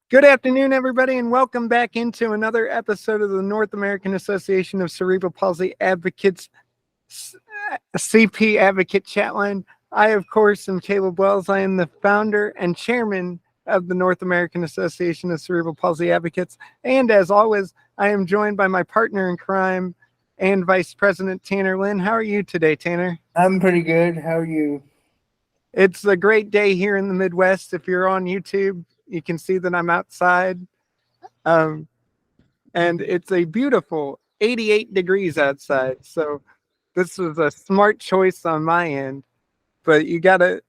Good afternoon, everybody, and welcome back into another episode of the North American Association of Cerebral Palsy Advocates, CP Advocate Chatline. I, of course, am Caleb Wells. I am the founder and chairman of the North American Association of Cerebral Palsy Advocates. And as always, I am joined by my partner in crime and Vice President Tanner Lynn. How are you today, Tanner? I'm pretty good. How are you? It's a great day here in the Midwest. If you're on YouTube, you can see that I'm outside. Um, and it's a beautiful 88 degrees outside. So this was a smart choice on my end, but you gotta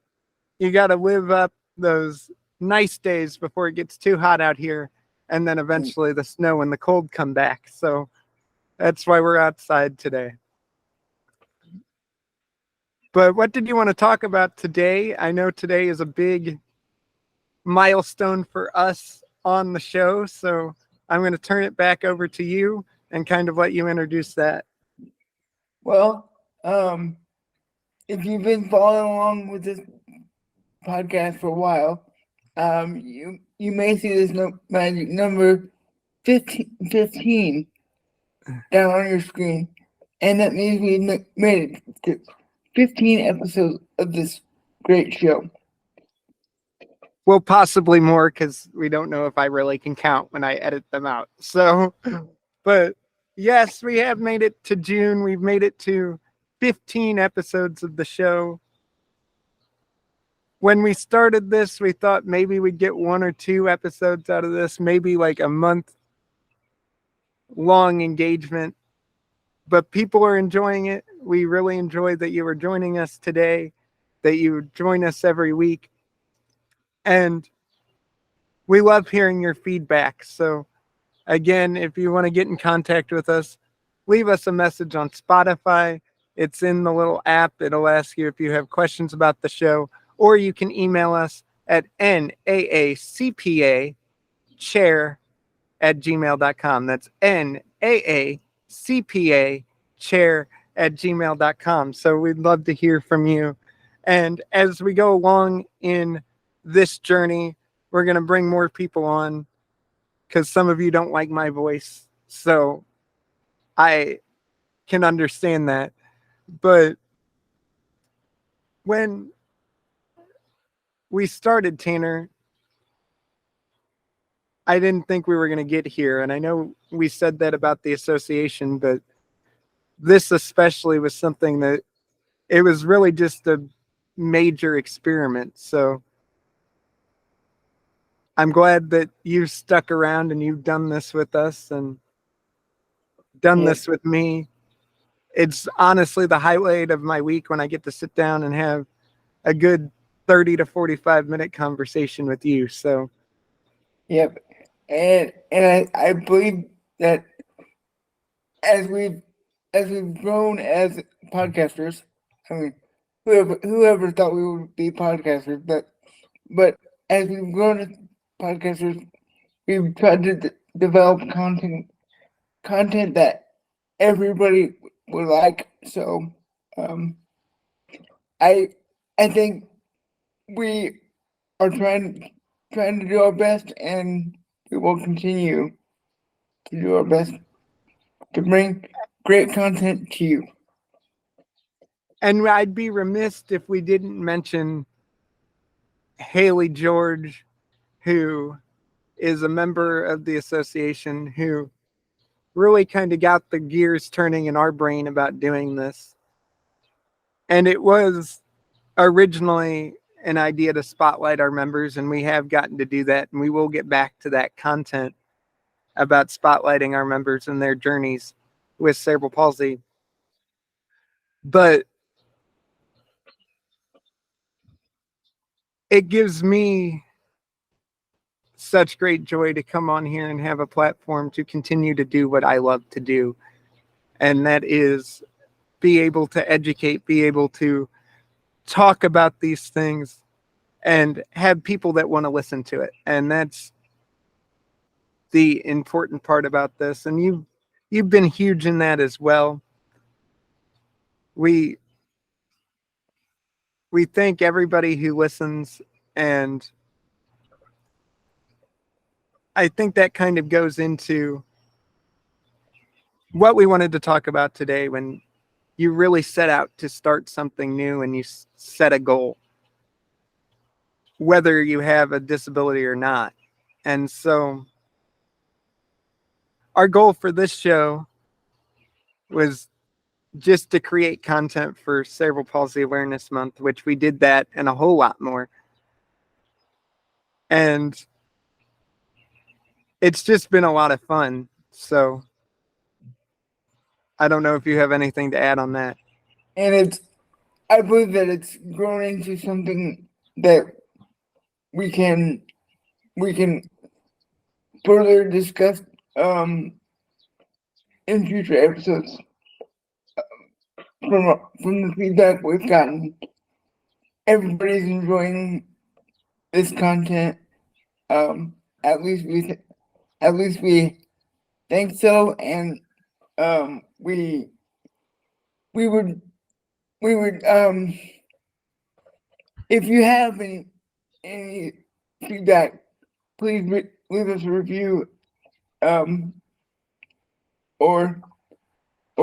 live up those nice days before it gets too hot out here, and then eventually the snow and the cold come back. So that's why we're outside today. But what did you want to talk about today? I know today is a big milestone for us on the show, so I'm going to turn it back over to you and kind of let you introduce that. Well, if you've been following along with this podcast for a while, you may see this magic number 15 down on your screen, and that means we made it to 15 episodes of this great show. Well, possibly more because we don't know if I really can count when I edit them out. So, but yes, we have made it to June. We've made it to 15 episodes of the show. When we started this, we thought maybe we'd get one or two episodes out of this, maybe like a month long engagement. But people are enjoying it. We really enjoy that you are joining us today, that you join us every week. And we love hearing your feedback. So, again, if you want to get in contact with us, leave us a message on Spotify. It's in the little app. It'll ask you if you have questions about the show, or you can email us at naacpachair@gmail.com. That's naacpachair@gmail.com. So we'd love to hear from you. And as we go along in this journey, we're going to bring more people on because some of you don't like my voice. So I can understand that. But when we started, Tanner, I didn't think we were going to get here. And I know we said that about the association, but this especially was something that it was really just a major experiment. So I'm glad that you've stuck around and you've done this with us and done Yep. this with me. It's honestly the highlight of my week when I get to sit down and have a good 30 to 45-minute conversation with you. So, Yep. And I believe that as we've grown as podcasters, I mean, whoever thought we would be podcasters, but as we've grown as podcasters, we've tried to develop content that everybody would like. So, um, I I think we are trying to do our best, and we will continue to do our best to bring great content to you. and I'd be remiss if we didn't mention Haley George, who is a member of the association, who really kind of got the gears turning in our brain about doing this. And it was originally an idea to spotlight our members, and we have gotten to do that. And we will get back to that content about spotlighting our members and their journeys with cerebral palsy. But it gives me such great joy to come on here and have a platform to continue to do what I love to do. And that is be able to educate, be able to talk about these things and have people that want to listen to it. And that's the important part about this. And you've been huge in that as well. We we thank everybody who listens, and I think that kind of goes into what we wanted to talk about today when you really set out to start something new and you set a goal, whether you have a disability or not. And so our goal for this show was just to create content for Cerebral Palsy Awareness Month, which we did that and a whole lot more. And it's just been a lot of fun. So I don't know if you have anything to add on that. And I believe that it's grown into something that we can further discuss in future episodes. From the feedback we've gotten, everybody's enjoying this content. At least we think so, and we would if you have any feedback, please leave us a review, or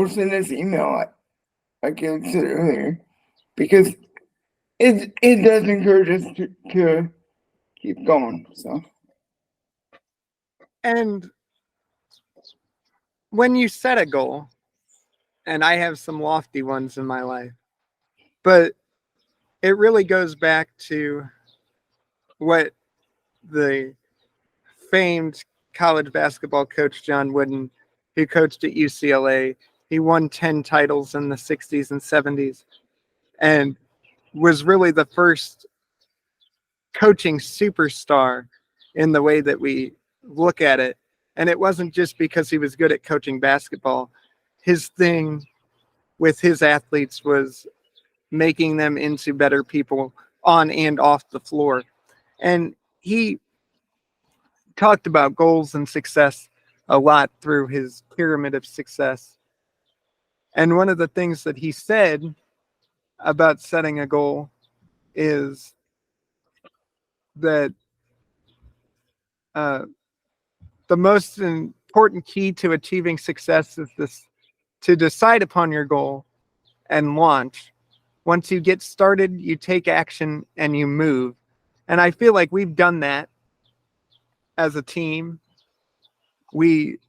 send us an email, like I said earlier, because it does encourage us to keep going. So, And when you set a goal, and I have some lofty ones in my life, but it really goes back to what the famed college basketball coach John Wooden, who coached at UCLA, he won 10 titles in the 60s and 70s and was really the first coaching superstar in the way that we look at it. And it wasn't just because he was good at coaching basketball. His thing with his athletes was making them into better people on and off the floor. And he talked about goals and success a lot through his pyramid of success. And one of the things that he said about setting a goal is that uh, the most important key to achieving success is this: to decide upon your goal and launch. Once you get started, you take action and you move. And I feel like we've done that as a team. We've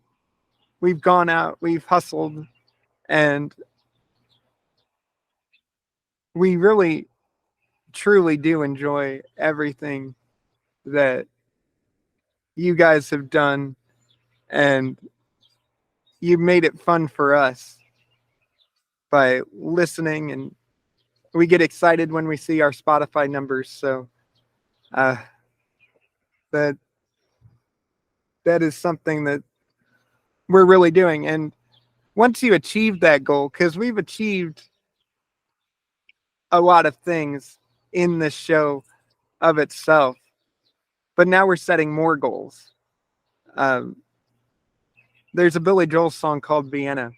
gone out, we've hustled, and we really truly do enjoy everything that you guys have done, and you've made it fun for us by listening, and we get excited when we see our Spotify numbers. So uh, that that is something that we're really doing. And once you achieve that goal, because we've achieved a lot of things in this show of itself, but now we're setting more goals. Um, there's a Billy Joel song called Vienna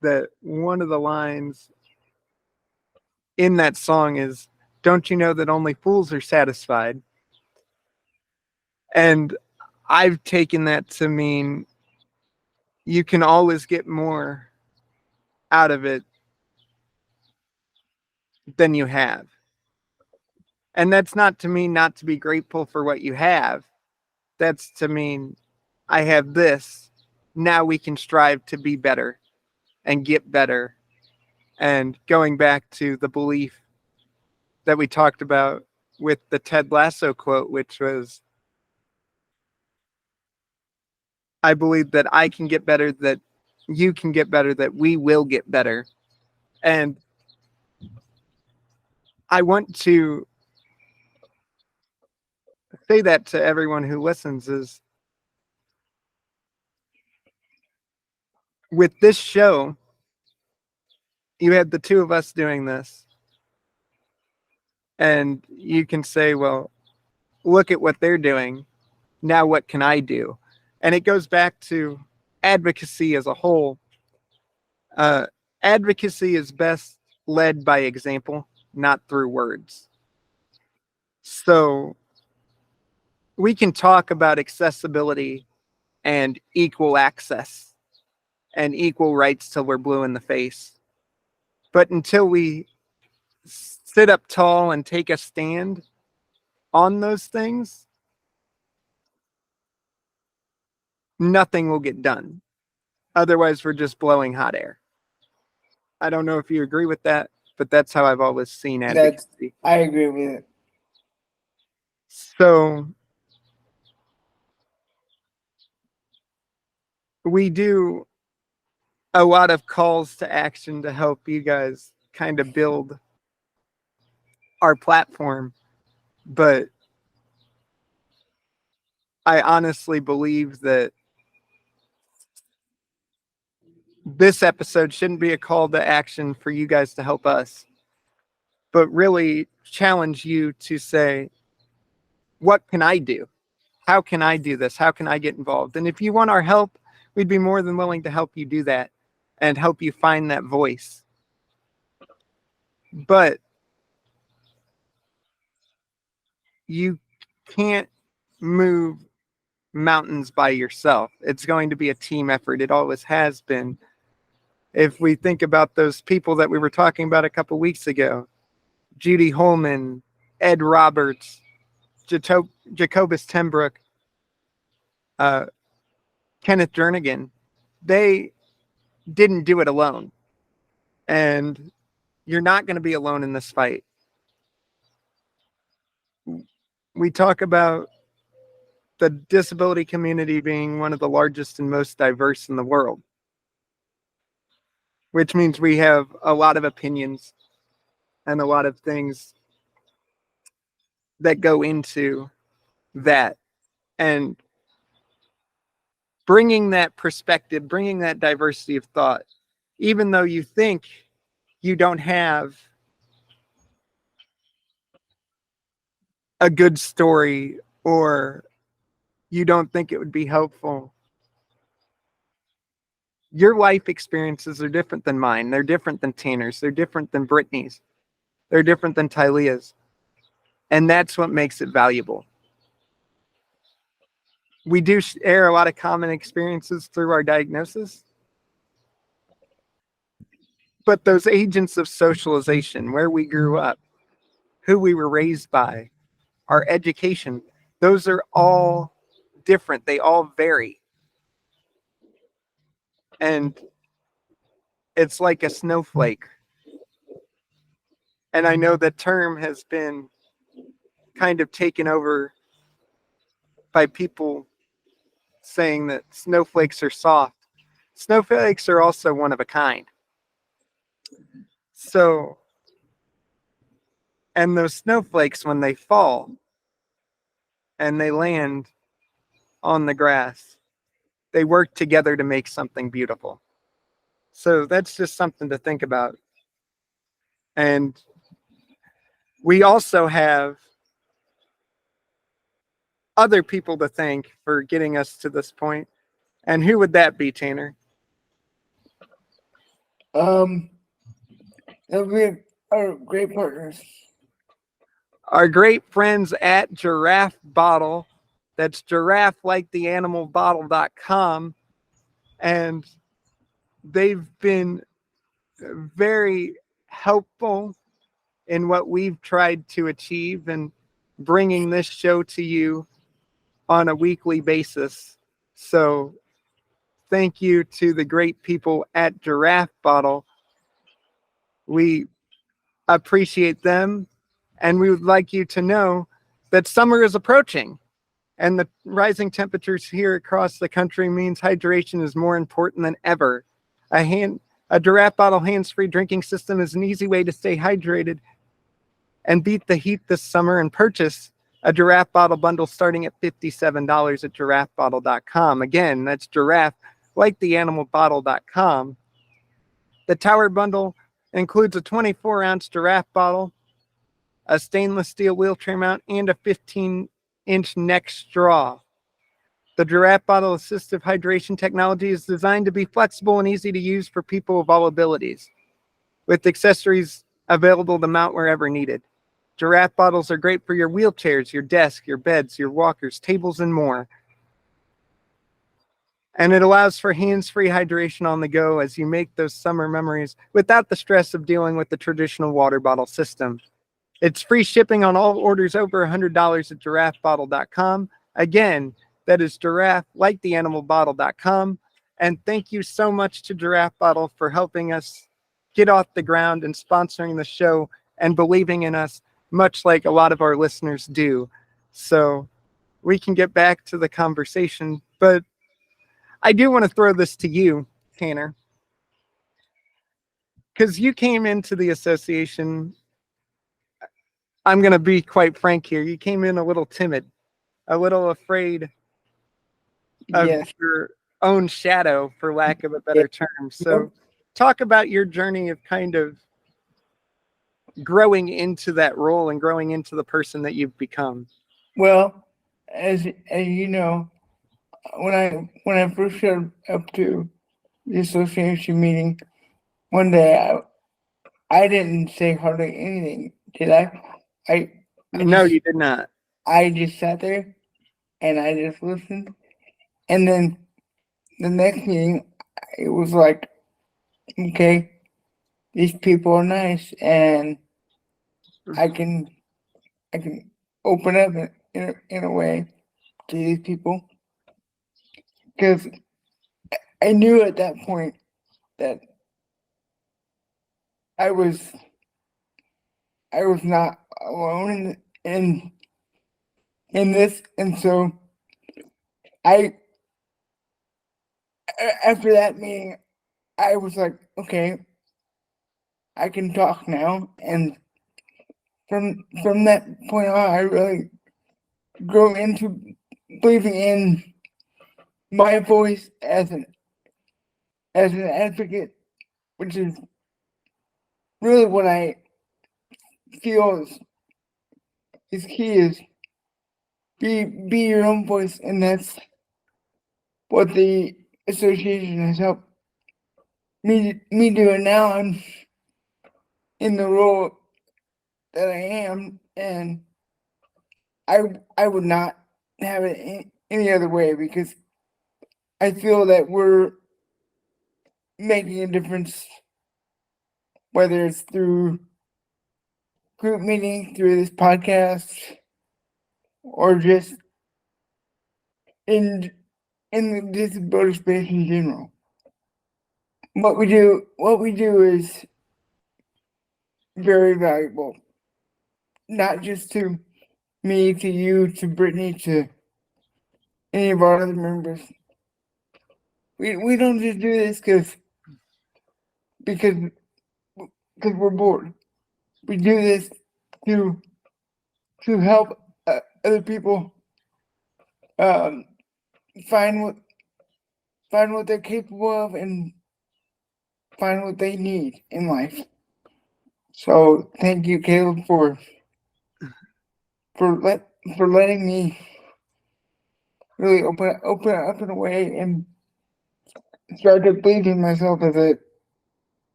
that one of the lines in that song is, "Don't you know that only fools are satisfied?" And I've taken that to mean you can always get more out of it than you have. And that's not to mean not to be grateful for what you have. That's to mean I have this. Now we can strive to be better and get better. And going back to the belief that we talked about with the Ted Lasso quote, which was, I believe that I can get better, that you can get better, that we will get better. And I want to say that to everyone who listens is, with this show, you had the two of us doing this, and you can say, well, look at what they're doing. Now, what can I do? And it goes back to advocacy as a whole. Uh, Advocacy is best led by example, not through words. So we can talk about accessibility and equal access and equal rights till we're blue in the face. But until we sit up tall and take a stand on those things, nothing will get done. Otherwise, we're just blowing hot air. I don't know if you agree with that, but that's how I've always seen advocacy. I agree with it. So we do a lot of calls to action to help you guys kind of build our platform. But I honestly believe that this episode shouldn't be a call to action for you guys to help us, but really challenge you to say, what can I do? How can I do this? How can I get involved? And if you want our help, we'd be more than willing to help you do that and help you find that voice. But you can't move mountains by yourself. It's going to be a team effort. It always has been. If we think about those people that we were talking about a couple weeks ago, Judy Holman, Ed Roberts, Jacobus Tenbrook, Kenneth Jernigan, they didn't do it alone. And you're not going to be alone in this fight. We talk about the disability community being one of the largest and most diverse in the world, which means we have a lot of opinions and a lot of things that go into that. And bringing that perspective, bringing that diversity of thought, even though you think you don't have a good story or you don't think it would be helpful, your life experiences are different than mine. They're different than Tanner's. They're different than Brittany's. They're different than Tylea's. And that's what makes it valuable. We do share a lot of common experiences through our diagnosis. But those agents of socialization, where we grew up, who we were raised by, our education, those are all different. They all vary. And it's like a snowflake. And I know the term has been kind of taken over by people saying that snowflakes are soft. Snowflakes are also one of a kind. So, and those snowflakes, when they fall and they land on the grass, they work together to make something beautiful. So that's just something to think about. And we also have other people to thank for getting us to this point. And who would that be, Tanner? That we are great partners. Our great friends at Giraffe Bottle. That's giraffe like the animal bottle.com. And they've been very helpful in what we've tried to achieve and bringing this show to you on a weekly basis. So thank you to the great people at Giraffe Bottle. We appreciate them, and we would like you to know that summer is approaching, and the rising temperatures here across the country means hydration is more important than ever. A Giraffe Bottle hands-free drinking system is an easy way to stay hydrated and beat the heat this summer, and purchase a Giraffe Bottle bundle starting at $57 at giraffebottle.com. Again, that's giraffe like the animal bottle.com. The Tower Bundle includes a 24-ounce giraffe bottle, a stainless steel wheelchair mount, and a 15-inch neck straw. The Giraffe Bottle assistive hydration technology is designed to be flexible and easy to use for people of all abilities, with accessories available to mount wherever needed. Giraffe bottles are great for your wheelchairs, your desk, your beds, your walkers, tables, and more. And it allows for hands-free hydration on the go as you make those summer memories without the stress of dealing with the traditional water bottle system. It's free shipping on all orders over $100 at giraffebottle.com. Again, that is giraffe, like the animal bottle.com. And thank you so much to Giraffe Bottle for helping us get off the ground and sponsoring the show and believing in us, much like a lot of our listeners do. So we can get back to the conversation, but I do want to throw this to you, Tanner, because you came into the association. I'm going to be quite frank here. You came in a little timid, a little afraid of Yes. your own shadow, for lack of a Yeah. better term. So, talk about your journey of kind of growing into that role and growing into the person that you've become. Well, as you know, when I first showed up to the association meeting one day, I didn't say hardly anything, did I? I I No, just you did not. I just sat there and I just listened, and then the next meeting, it was like, okay, these people are nice, and I can I can open up in a way to these people because I knew at that point that I was I was not alone in this, and so I after that meeting I was like, okay, I can talk now, and from that point on, I really grew into believing in my voice as an advocate, which is really what I feel is key is be your own voice, and that's what the association has helped me do. And now I'm in the role that I am, and I would not have it any other way because I feel that we're making a difference, whether it's through group meeting, through this podcast, or just in the disability space in general. What we do is very valuable, not just to me, to you, to Brittany, to any of our other members. We don't just do this because because we're bored. We do this to help other people um, find what they're capable of and find what they need in life. So thank you, Caleb, for let for letting me really open up in a way and start to believe in myself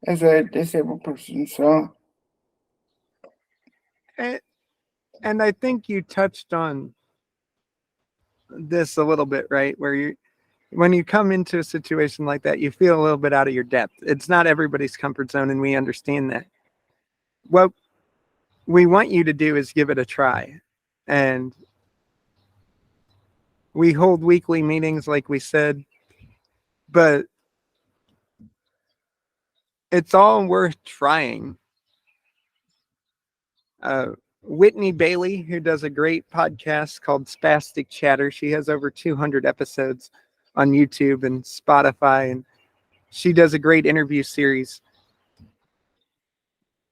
as a disabled person. So And I think you touched on this a little bit, right? Where when you come into a situation like that, you feel a little bit out of your depth. It's not everybody's comfort zone, and we understand that. What we want you to do is give it a try. And we hold weekly meetings, like we said, but it's all worth trying. Uh, Whitney Bailey, who does a great podcast called Spastic Chatter, she has over 200 episodes on YouTube and Spotify, and she does a great interview series.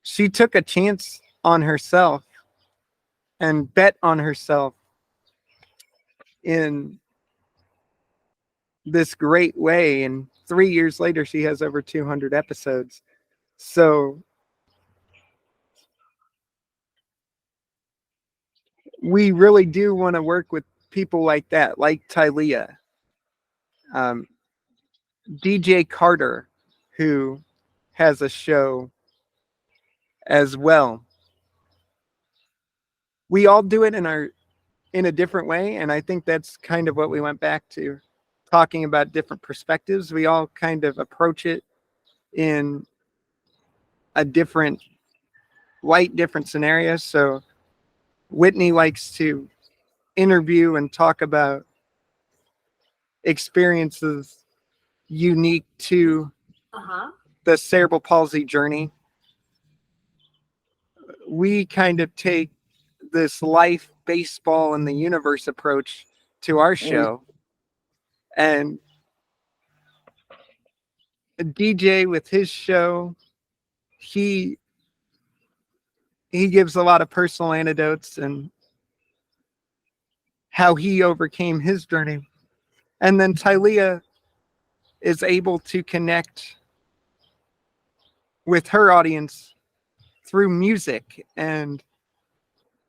She took a chance on herself and bet on herself in this great way. And 3 years later, she has over 200 episodes. So we really do want to work with people like that, like Tylea, um, DJ Carter, who has a show as well. we all do it in a different way, and I think that's kind of what we went back to, talking about different perspectives. We all kind of approach it in a different light, different scenarios. So Whitney likes to interview and talk about experiences unique to the cerebral palsy journey. We kind of take this life, baseball, and the universe approach to our show. And DJ with his show, he gives a lot of personal anecdotes and how he overcame his journey. And then Tylea is able to connect with her audience through music and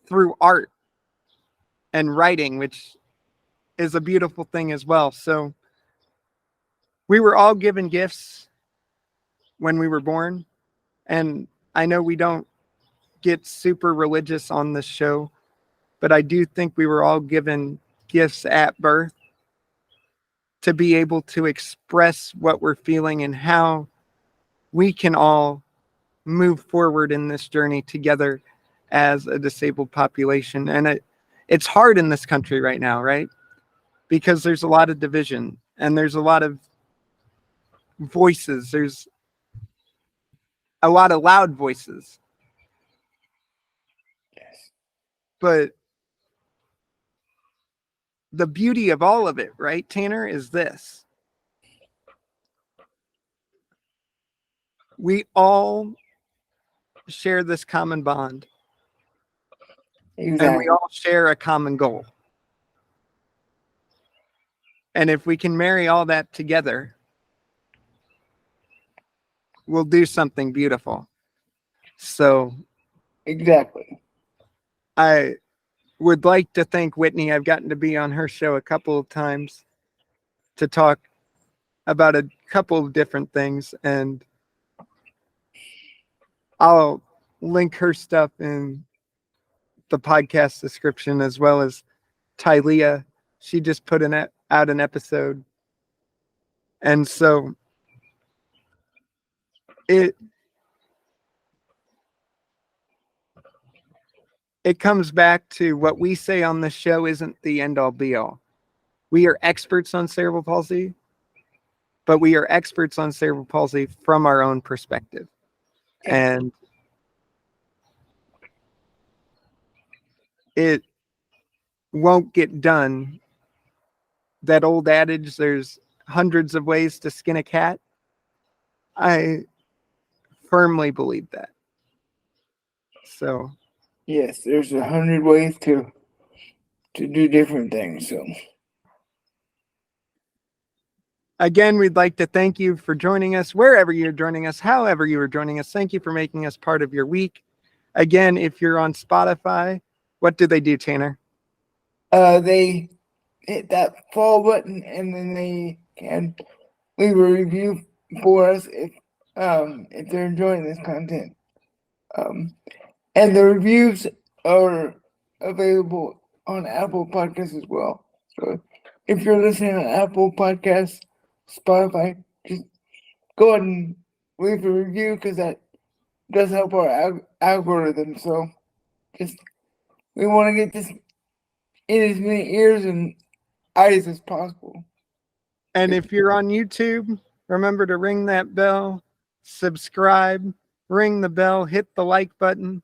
through art and writing, which is a beautiful thing as well. So we were all given gifts when we were born. And I know we don't get super religious on this show, but I do think we were all given gifts at birth to be able to express what we're feeling and how we can all move forward in this journey together as a disabled population. And it's hard in this country right now, right? Because there's a lot of division and there's a lot of voices. There's a lot of loud voices. Yes. But the beauty of all of it, right, Tanner, is this. We all share this common bond. Exactly. And we all share a common goal. And if we can marry all that together, we'll do something beautiful. So Exactly. I would like to thank Whitney. I've gotten to be on her show a couple of times to talk about a couple of different things, and I'll link her stuff in the podcast description, as well as Tylea. She just put out an episode. And so it comes back to what we say on the show isn't the end all be all. We are experts on cerebral palsy, but we are experts on cerebral palsy from our own perspective. Yes. And it won't get done. That old adage, there's hundreds of ways to skin a cat. I firmly believe that. So Yes, there's 100 ways to do different things. So again, we'd like to thank you for joining us, wherever you're joining us, however you are joining us. Thank you for making us part of your week. Again, if you're on Spotify, what do they do, Tanner? they hit that follow button, and then they can leave a review for us if they're enjoying this content. And the reviews are available on Apple Podcasts as well. So if you're listening on Apple Podcasts, Spotify, just go ahead and leave a review, because that does help our algorithm. So just we want to get this in as many ears and eyes as possible. And if you're on YouTube, remember to ring that bell, subscribe, ring the bell, hit the like button.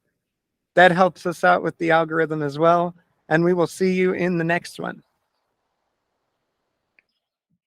That helps us out with the algorithm as well. And we will see you in the next one.